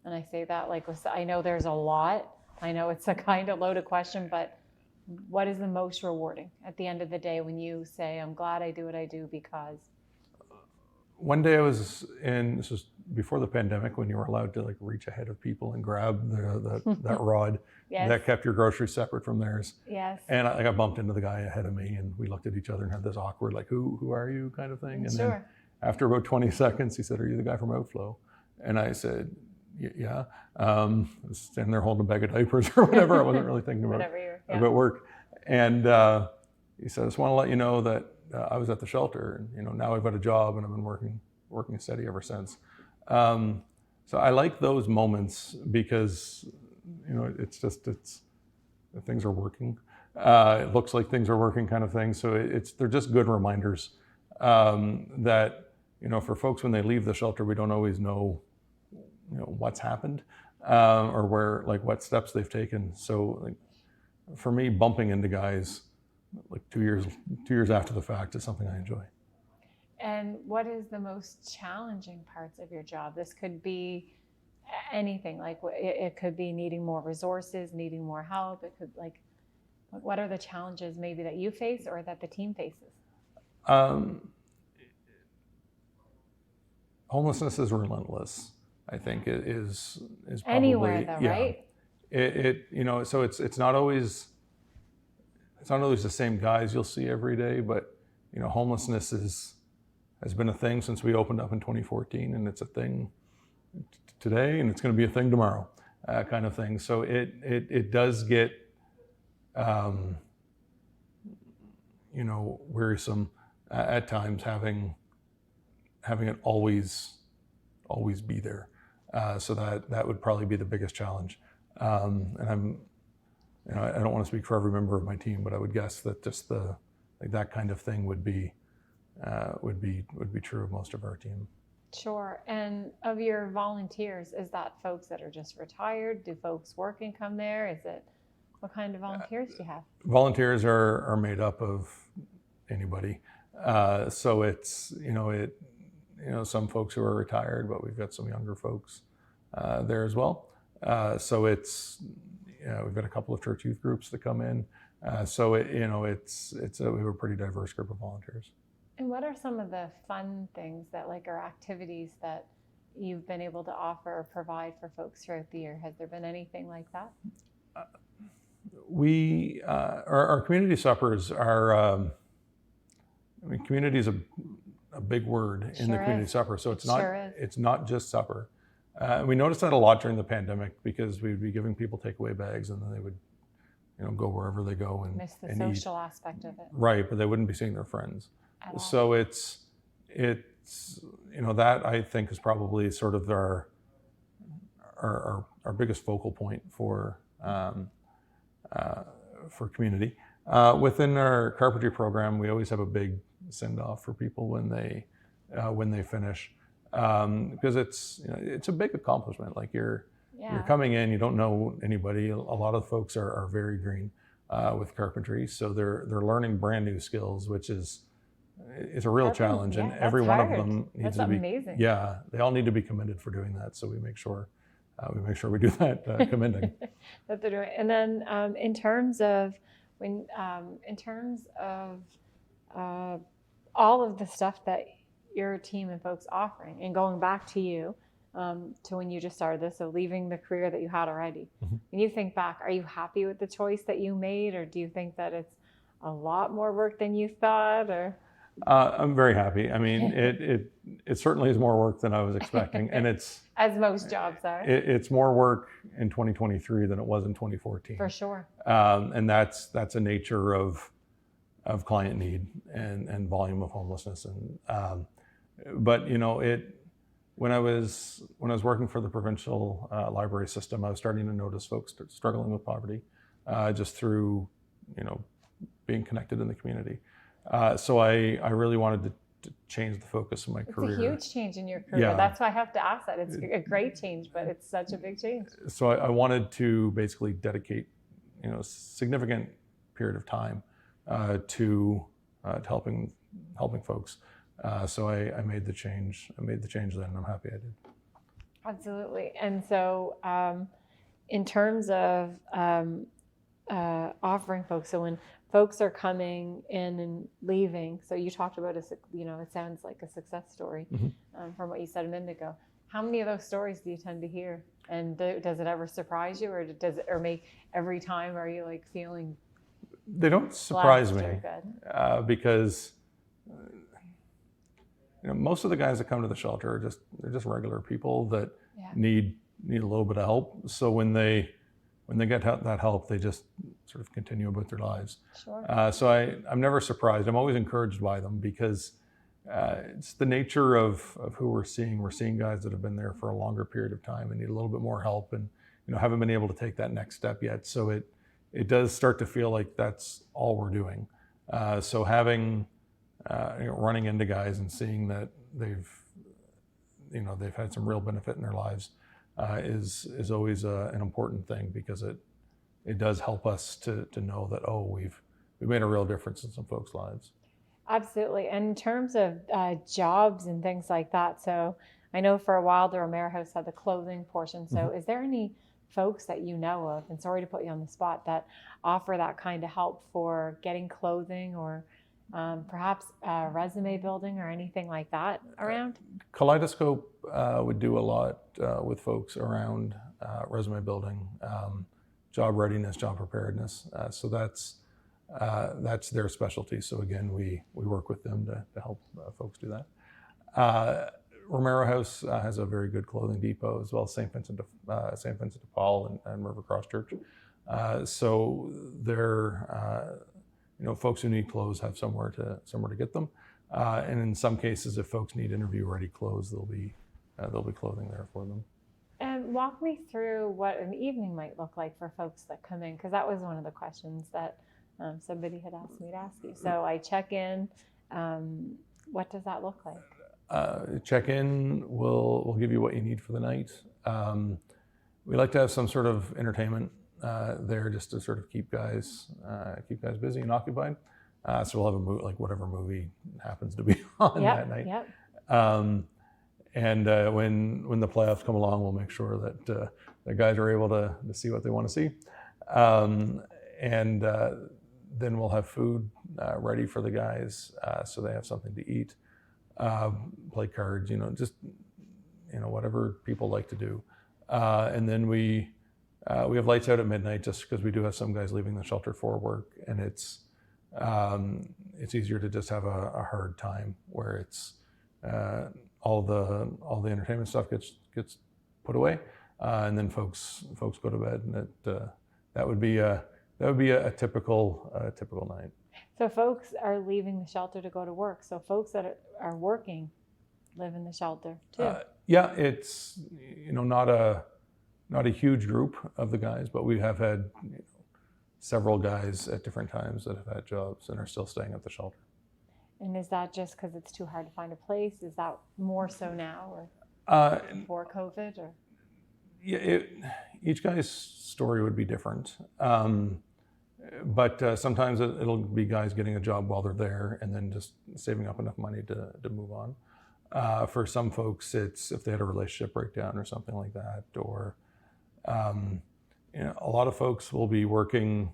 And I say that I know there's a lot, I know it's a kind of loaded question, but what is the most rewarding at the end of the day when you say, I'm glad I do what I do because? One day I was this was before the pandemic, when you were allowed to like reach ahead of people and grab that rod Yes. that kept your groceries separate from theirs. Yes. And I got bumped into the guy ahead of me, and we looked at each other and had this awkward, like, who are you kind of thing. And Sure. then after about 20 seconds, he said, are you the guy from Outflow? And I said, yeah. I was standing there holding a bag of diapers or whatever. I wasn't really thinking about work. And he said, I just want to let you know that I was at the shelter, and now I've got a job, and I've been working steady ever since. So I like those moments because it's things are working. It looks like things are working, kind of thing. So they're just good reminders that for folks when they leave the shelter, we don't always know what's happened or where, like, what steps they've taken. So like, for me, bumping into guys like 2 years after the fact is something I enjoy. And what is the most challenging parts of your job? This could be anything. Like it could be needing more resources, needing more help. It could, like, what are the challenges maybe that you face or that the team faces? Homelessness is relentless. I think it is probably Anywhere though, right? So it's not always the same guys you'll see every day, but homelessness has been a thing since we opened up in 2014, and it's a thing today, and it's going to be a thing tomorrow, kind of thing. So it does get wearisome at times having it always be there. So that would probably be the biggest challenge. And I don't want to speak for every member of my team, but I would guess that just that kind of thing would be true of most of our team. Sure. And of your volunteers, is that folks that are just retired? Do folks work and come there? What kind of volunteers do you have? Volunteers are made up of anybody. So it's, some folks who are retired, but we've got some younger folks there as well. So it's, we've got a couple of church youth groups that come in. So we have a pretty diverse group of volunteers. And what are some of the fun things that, like, are activities that you've been able to offer or provide for folks throughout the year? Has there been anything like that? Our community suppers are, community is a big word in the community supper. So it's not just supper. We noticed that a lot during the pandemic because we'd be giving people takeaway bags, and then they would, go wherever they go and miss the social aspect of it. Right, but they wouldn't be seeing their friends. At all. So it's that I think is probably sort of our biggest focal point for community. Within our carpentry program, we always have a big send off for people when they finish, because it's a big accomplishment. Like you're coming in, you don't know anybody. A lot of folks are very green with carpentry, so they're learning brand new skills, which is a real challenge, and every one of them needs to be amazing. Yeah, they all need to be commended for doing that. So we make sure we do that commending. That they're doing. And then in terms of all of the stuff that your team and folks offering, and going back to you to when you just started this, so leaving the career that you had already. Mm-hmm. When you think back, are you happy with the choice that you made, or do you think that it's a lot more work than you thought, or? I'm very happy. I mean, it certainly is more work than I was expecting, and it's as most jobs are. It's more work in 2023 than it was in 2014. For sure. And that's a nature of client need and volume of homelessness. And but when I was working for the provincial library system, I was starting to notice folks struggling with poverty just through being connected in the community. So I really wanted to change the focus of my career. It's a huge change in your career. Yeah. That's why I have to ask that. It's a great change, but it's such a big change. So I wanted to basically dedicate, a significant period of time to helping folks. So I made the change. I made the change then, and I'm happy I did. Absolutely. And so in terms of offering folks, so when folks are coming in and leaving, so you talked about, it sounds like a success story from what you said a minute ago. How many of those stories do you tend to hear? And does it ever surprise you, or make every time, are you like feeling? They don't surprise me good? because most of the guys that come to the shelter are they're just regular people that need a little bit of help. So when they get that help, they just sort of continue about their lives. Sure. So I'm never surprised. I'm always encouraged by them because it's the nature of who we're seeing. We're seeing guys that have been there for a longer period of time and need a little bit more help, and haven't been able to take that next step yet. So it does start to feel like that's all we're doing. So having running into guys and seeing that they've had some real benefit in their lives is always an important thing, because it does help us to know that we've made a real difference in some folks' lives. Absolutely. And in terms of jobs and things like that, so I know for a while the Romero House had the clothing portion. So is there any folks that you know of, and sorry to put you on the spot, that offer that kind of help for getting clothing, or perhaps resume building or anything like that around? Kaleidoscope would do a lot with folks around resume building, job readiness, job preparedness. So that's their specialty. So again, we work with them to help folks do that. Romero House has a very good clothing depot, as well as St. Vincent de Paul and River Cross Church. So they're folks who need clothes have somewhere to get them. And in some cases, if folks need interview-ready clothes, there'll be clothing there for them. And walk me through what an evening might look like for folks that come in, because that was one of the questions that somebody had asked me to ask you. So I check in. What does that look like? Check in. We'll give you what you need for the night. We like to have some sort of entertainment there, just to sort of keep guys busy and occupied. So we'll have a movie, like whatever movie happens to be on that night. Yep. And when the playoffs come along, we'll make sure that the guys are able to see what they want to see. And then we'll have food ready for the guys, so they have something to eat. Play cards, just whatever people like to do. And then we have lights out at midnight, just because we do have some guys leaving the shelter for work, and it's easier to just have a hard time where it's all the entertainment stuff gets put away, and then folks go to bed, and that would be a typical night. So folks are leaving the shelter to go to work. So folks that are working live in the shelter too. Yeah, it's not a huge group of the guys, but we have had several guys at different times that have had jobs and are still staying at the shelter. And is that just because it's too hard to find a place? Is that more so now, or before COVID? Or yeah, each guy's story would be different. But sometimes it'll be guys getting a job while they're there and then just saving up enough money to move on. For some folks, it's if they had a relationship breakdown or something like that, or a lot of folks will be working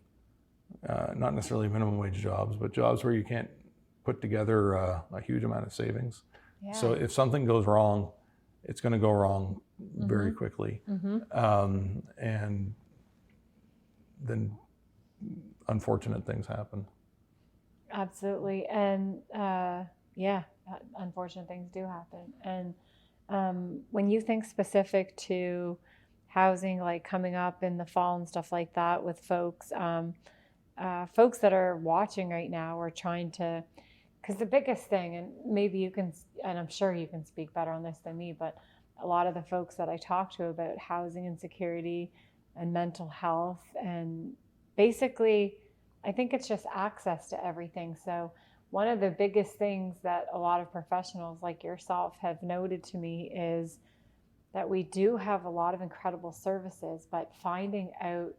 not necessarily minimum wage jobs, but jobs where you can't put together a huge amount of savings. yeah. So if something goes wrong, it's going to go wrong very quickly. And then unfortunate things happen. Absolutely. And unfortunate things do happen. And when you think specific to housing, like coming up in the fall and stuff like that with folks, folks that are watching right now are trying to, because the biggest thing, and maybe you can, and I'm sure you can speak better on this than me, but a lot of the folks that I talk to about housing insecurity and mental health, and basically, I think it's just access to everything. So one of the biggest things that a lot of professionals like yourself have noted to me is that we do have a lot of incredible services, but finding out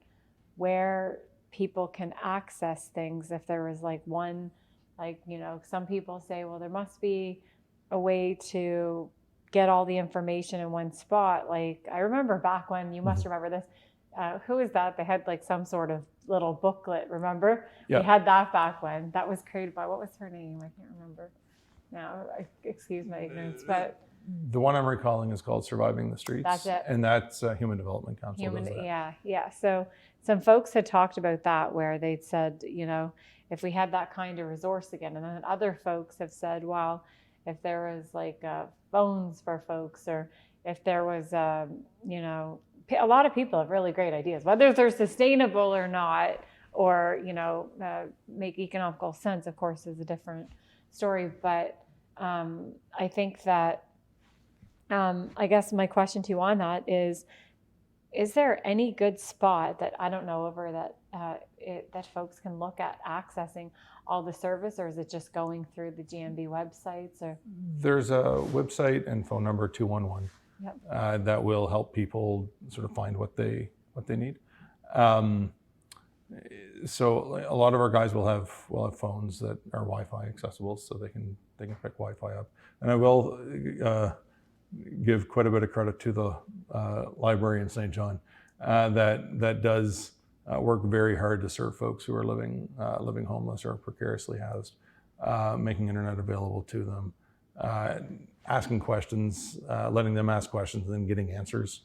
where people can access things, if there was like one, like, some people say, well, there must be a way to get all the information in one spot. Like, I remember back when, you must remember this, who is that? They had like some sort of little booklet, remember? Yeah. We had that back when. That was created by, what was her name? I can't remember now. Excuse my ignorance, but The one I'm recalling is called Surviving the Streets. That's it. And that's Human Development Council human, does that. yeah. So some folks had talked about that, where they'd said, if we had that kind of resource again, and then other folks have said, well, if there was like phones for folks, or if there was, a lot of people have really great ideas, whether they're sustainable or not, or, make economical sense, of course, is a different story. But I think that, I guess my question to you on that is there any good spot that, I don't know, over that that folks can look at accessing all the service, or is it just going through the GMB websites? Or There's a website and phone number, 211, Yep. that will help people sort of find what they need. So a lot of our guys will have phones that are Wi-Fi accessible, so they can pick Wi-Fi up. And I will give quite a bit of credit to the library in St. John that does work very hard to serve folks who are living homeless or precariously housed, making internet available to them, asking questions, letting them ask questions, and then getting answers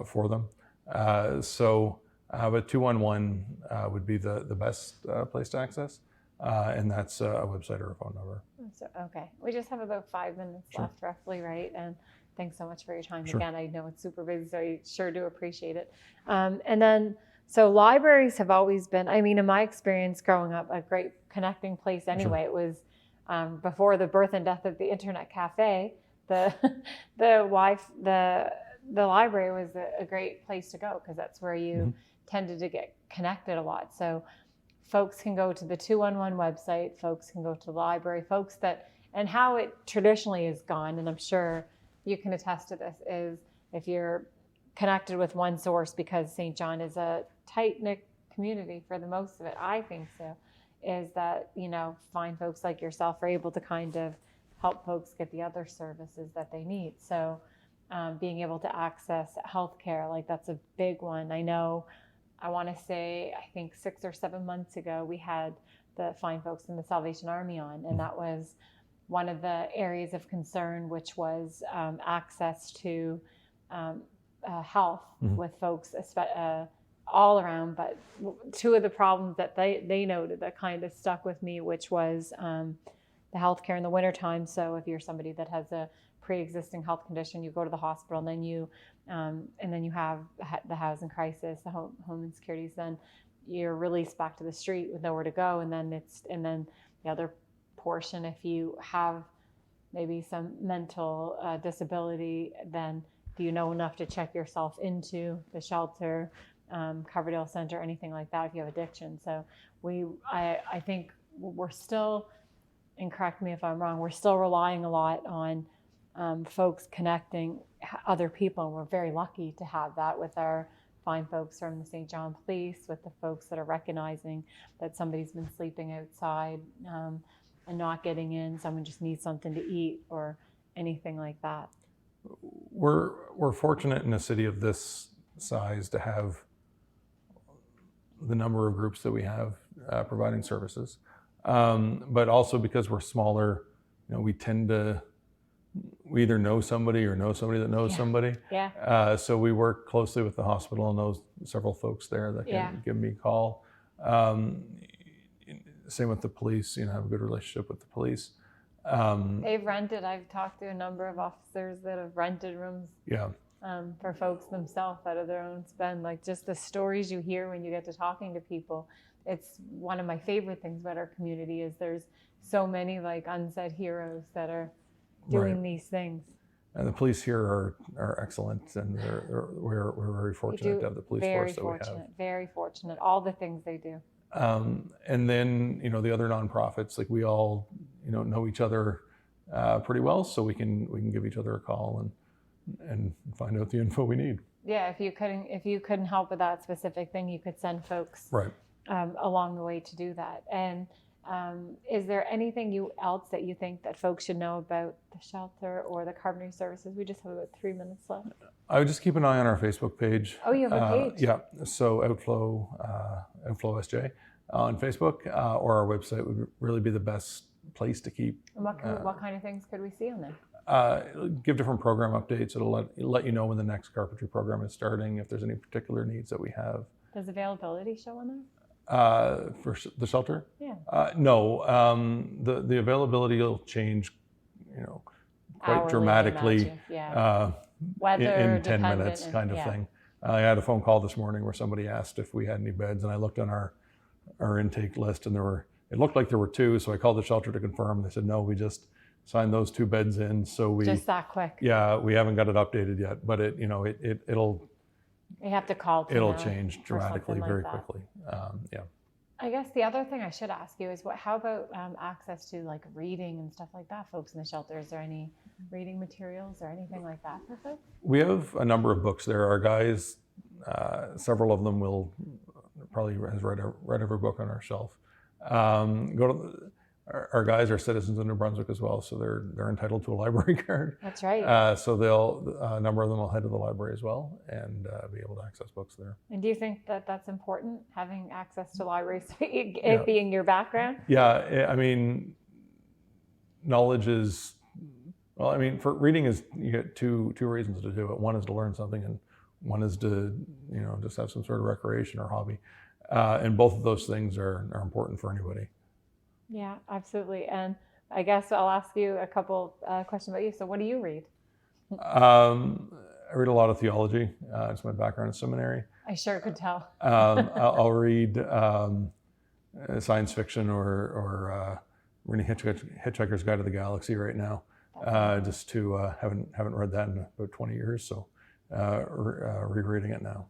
for them. But 211 would be the best place to access, and that's a website or a phone number. So, okay, we just have about 5 minutes Sure. left, roughly, right? And thanks so much for your time. Sure. Again, I know it's super busy, so I sure do appreciate it. And then, so libraries have always been, in my experience growing up, a great connecting place anyway. It was before the birth and death of the internet cafe, the library was a great place to go, because that's where you tended to get connected a lot. So folks can go to the 211 website, folks can go to the library, and how it traditionally has gone, and I'm sure you can attest to this, is if you're connected with one source, because St. John is a tight-knit community for the most of it, I think so, is that, fine folks like yourself are able to kind of help folks get the other services that they need. So being able to access healthcare, like that's a big one. I want to say, I think 6 or 7 months ago, we had the fine folks in the Salvation Army on, and that was one of the areas of concern, which was access to health with folks all around. But two of the problems that they noted that kind of stuck with me, which was the healthcare in the wintertime. So if you're somebody that has a pre-existing health condition, you go to the hospital, and then you have the housing crisis, the home insecurities, then you're released back to the street with nowhere to go. And then the other portion, if you have maybe some mental disability, then do you know enough to check yourself into the shelter, Coverdale Center, anything like that, if you have addiction? So I think we're still, and correct me if I'm wrong, we're still relying a lot on folks connecting other people, and we're very lucky to have that with our fine folks from the St. John Police, with the folks that are recognizing that somebody's been sleeping outside and not getting in, someone just needs something to eat or anything like that. We're fortunate in a city of this size to have the number of groups that we have providing services, but also because we're smaller, we either know somebody or know somebody that knows somebody. Yeah. So we work closely with the hospital and know several folks there that can give me a call. Same with the police, have a good relationship with the police. They've rented, I've talked to a number of officers that have rented rooms for folks themselves out of their own spend. Like, just the stories you hear when you get to talking to people. It's one of my favorite things about our community, is there's so many like unsaid heroes that are doing these things. And the police here are excellent, and we're very fortunate to have the police force that we have. Very fortunate, all the things they do. And then, the other nonprofits, like we all, know each other pretty well, so we can give each other a call and find out the info we need. Yeah, if you couldn't help with that specific thing, you could send folks along the way to do that. And Is there anything else that you think that folks should know about the shelter or the carpentry services? We just have about 3 minutes left. I would just keep an eye on our Facebook page. Oh, you have a page? Yeah, so Outflow SJ on Facebook, or our website would really be the best place to keep. And what kind of things could we see on there? Give different program updates. It'll let you know when the next carpentry program is starting, if there's any particular needs that we have. Does availability show on there? For the shelter? Yeah. No, the availability will change, quite Hourly, I dramatically. imagine. Yeah. Weather In 10 dependent minutes and- kind of yeah. thing. I had a phone call this morning where somebody asked if we had any beds, and I looked on our intake list, and it looked like there were 2, so I called the shelter to confirm. They said, no, we just signed those 2 beds in, so Just that quick. yeah, we haven't got it updated yet, but it'll You have to call to it'll know change or dramatically something like very that. quickly. Yeah. I guess the other thing I should ask you is how about access to like reading and stuff like that, folks in the shelter? Is there any reading materials or anything like that for folks? We have a number of books there. Our guys, several of them probably has read every book on our shelf. Our guys are citizens of New Brunswick as well, so they're entitled to a library card. That's right. So a number of them will head to the library as well and be able to access books there. And do you think that that's important, having access to libraries, it Yeah. being your background? Yeah, I mean, knowledge is, well, I mean, for reading you get two reasons to do it. One is to learn something, and one is to, just have some sort of recreation or hobby. And both of those things are important for anybody. Yeah, absolutely. And I guess I'll ask you a couple questions about you. So what do you read? I read a lot of theology. It's my background in seminary. I sure could tell. I'll read science fiction or reading Hitchhiker's Guide to the Galaxy right now. Just to haven't read that in about 20 years, so rereading it now.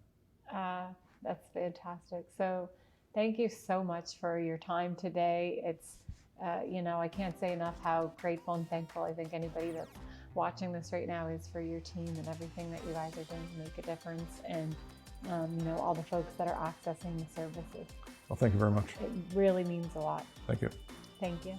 That's fantastic. So thank you so much for your time today. It's, I can't say enough how grateful and thankful I think anybody that's watching this right now is for your team and everything that you guys are doing to make a difference, and all the folks that are accessing the services. Well, thank you very much. It really means a lot. Thank you. Thank you.